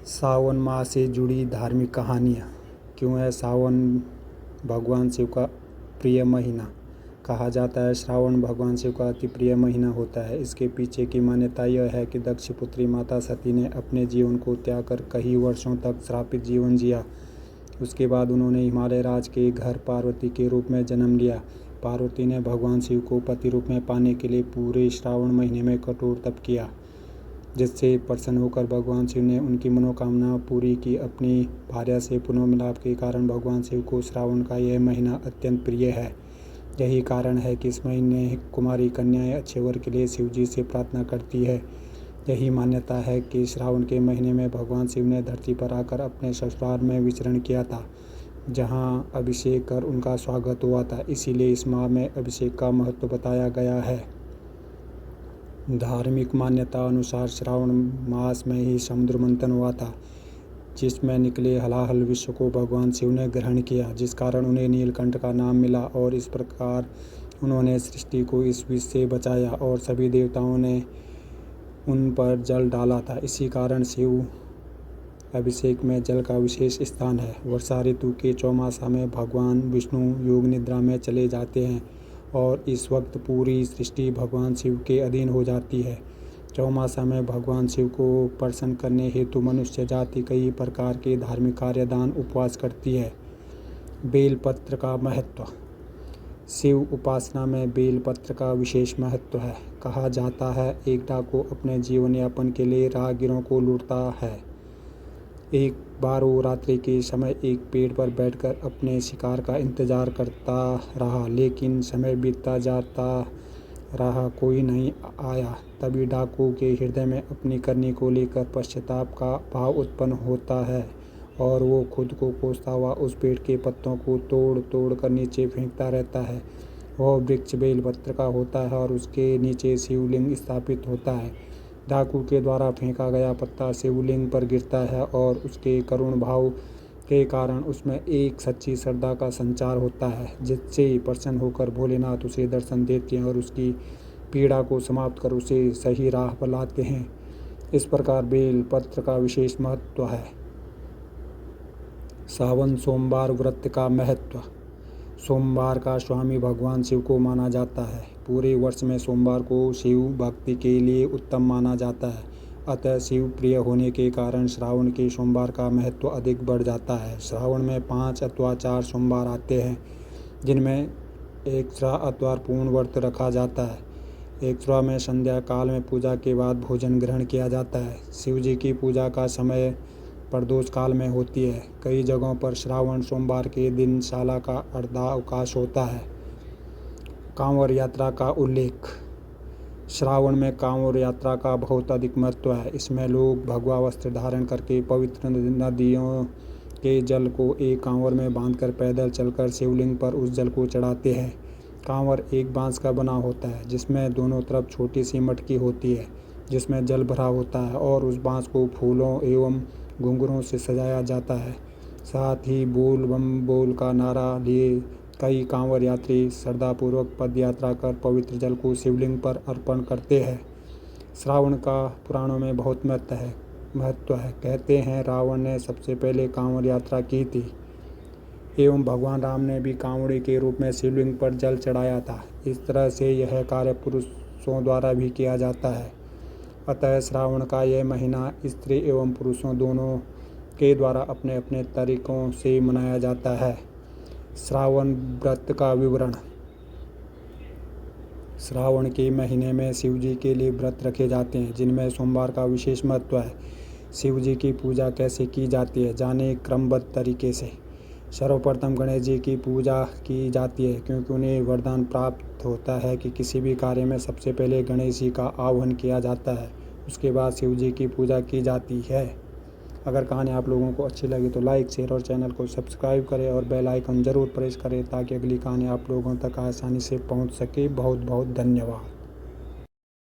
सावन माह से जुड़ी धार्मिक कहानियाँ। क्यों है सावन भगवान शिव का प्रिय महीना? कहा जाता है श्रावण भगवान शिव का अति प्रिय महीना होता है। इसके पीछे की मान्यता यह है कि दक्ष पुत्री माता सती ने अपने जीवन को त्याग कर कई वर्षों तक श्रापित जीवन जिया। उसके बाद उन्होंने हिमालय राज के घर पार्वती के रूप में जन्म लिया। पार्वती ने भगवान शिव को पति रूप में पाने के लिए पूरे श्रावण महीने में कठोर तप किया, जिससे प्रसन्न होकर भगवान शिव ने उनकी मनोकामना पूरी की। अपनी भार्या से पुनः मिलाप के कारण भगवान शिव को श्रावण का यह महीना अत्यंत प्रिय है। यही कारण है कि इस महीने कुमारी कन्याएं अच्छे वर के लिए शिव जी से प्रार्थना करती है। यही मान्यता है कि श्रावण के महीने में भगवान शिव ने धरती पर आकर अपने ससुराल में विचरण किया था, जहां अभिषेक कर उनका स्वागत हुआ था। इसीलिए इस माह में अभिषेक का महत्व बताया गया है। धार्मिक मान्यता अनुसार श्रावण मास में ही समुद्र मंथन हुआ था, जिसमें निकले हलाहल विश्व को भगवान शिव ने ग्रहण किया, जिस कारण उन्हें नीलकंठ का नाम मिला। और इस प्रकार उन्होंने सृष्टि को इस विष से बचाया और सभी देवताओं ने उन पर जल डाला था। इसी कारण शिव अभिषेक में जल का विशेष स्थान है। वर्षा ऋतु के चौमासा में भगवान विष्णु योग निद्रा में चले जाते हैं और इस वक्त पूरी सृष्टि भगवान शिव के अधीन हो जाती है। चौमासा में भगवान शिव को प्रसन्न करने हेतु मनुष्य जाति कई प्रकार के धार्मिक कार्य दान उपवास करती है। बेलपत्र का महत्व। शिव उपासना में बेलपत्र का विशेष महत्व है। कहा जाता है एक डाकू अपने जीवन यापन के लिए राहगीरों को लूटता है। एक बार वो रात्रि के समय एक पेड़ पर बैठकर अपने शिकार का इंतजार करता रहा, लेकिन समय बीतता जाता रहा, कोई नहीं आया। तभी डाकू के हृदय में अपनी करनी को लेकर पश्चाताप का भाव उत्पन्न होता है और वो खुद को कोसता हुआ उस पेड़ के पत्तों को तोड़ तोड़ कर नीचे फेंकता रहता है। वह वृक्ष बेलपत्र का होता है और उसके नीचे शिवलिंग स्थापित होता है। डाकू के द्वारा फेंका गया पत्ता शिवलिंग पर गिरता है और उसके करुण भाव के कारण उसमें एक सच्ची श्रद्धा का संचार होता है, जिससे प्रसन्न होकर भोलेनाथ उसे दर्शन देते हैं और उसकी पीड़ा को समाप्त कर उसे सही राह पर लाते हैं। इस प्रकार बेलपत्र का विशेष महत्व है। सावन सोमवार व्रत का महत्व। सोमवार का स्वामी भगवान शिव को माना जाता है। पूरे वर्ष में सोमवार को शिव भक्ति के लिए उत्तम माना जाता है। अतः शिव प्रिय होने के कारण श्रावण के सोमवार का महत्व अधिक बढ़ जाता है। श्रावण में 5 अथवा 4 सोमवार आते हैं, जिनमें एक अथवा पूर्ण व्रत रखा जाता है। एक में संध्या काल में पूजा के बाद भोजन ग्रहण किया जाता है। शिव जी की पूजा का समय प्रदोष काल में होती है। कई जगहों पर श्रावण सोमवार के दिन शाला का अर्धावकाश होता है। कांवर यात्रा का उल्लेख। श्रावण में कांवर यात्रा का बहुत अधिक महत्व है। इसमें लोग भगवा वस्त्र धारण करके पवित्र नदियों के जल को एक कांवर में बांधकर पैदल चलकर शिवलिंग पर उस जल को चढ़ाते हैं। कांवर एक बांस का बना होता है, जिसमें दोनों तरफ छोटी सी मटकी होती है, जिसमें जल भरा होता है और उस बांस को फूलों एवं घुंघरों से सजाया जाता है। साथ ही बोल बम बोल का नारा लिए कई कांवर यात्री श्रद्धापूर्वक पद यात्रा कर पवित्र जल को शिवलिंग पर अर्पण करते हैं। श्रावण का पुराणों में बहुत महत्व है। कहते हैं रावण ने सबसे पहले कांवर यात्रा की थी एवं भगवान राम ने भी कांवड़ी के रूप में शिवलिंग पर जल चढ़ाया था। इस तरह से यह कार्य पुरुषों द्वारा भी किया जाता है। अतः श्रावण का यह महीना स्त्री एवं पुरुषों दोनों के द्वारा अपने अपने तरीकों से मनाया जाता है। श्रावण व्रत का विवरण। श्रावण के महीने में शिव जी के लिए व्रत रखे जाते हैं, जिनमें सोमवार का विशेष महत्व है। शिव जी की पूजा कैसे की जाती है, जाने क्रमबद्ध तरीके से। सर्वप्रथम गणेश जी की पूजा की जाती है, क्योंकि उन्हें वरदान प्राप्त होता है कि किसी भी कार्य में सबसे पहले गणेश जी का आह्वान किया जाता है, उसके बाद शिव जी की पूजा की जाती है। अगर कहानी आप लोगों को अच्छी लगी तो लाइक, शेयर और चैनल को सब्सक्राइब करें और बेल आइकन ज़रूर प्रेस करें, ताकि अगली कहानी आप लोगों तक आसानी से पहुंच सके। बहुत बहुत धन्यवाद।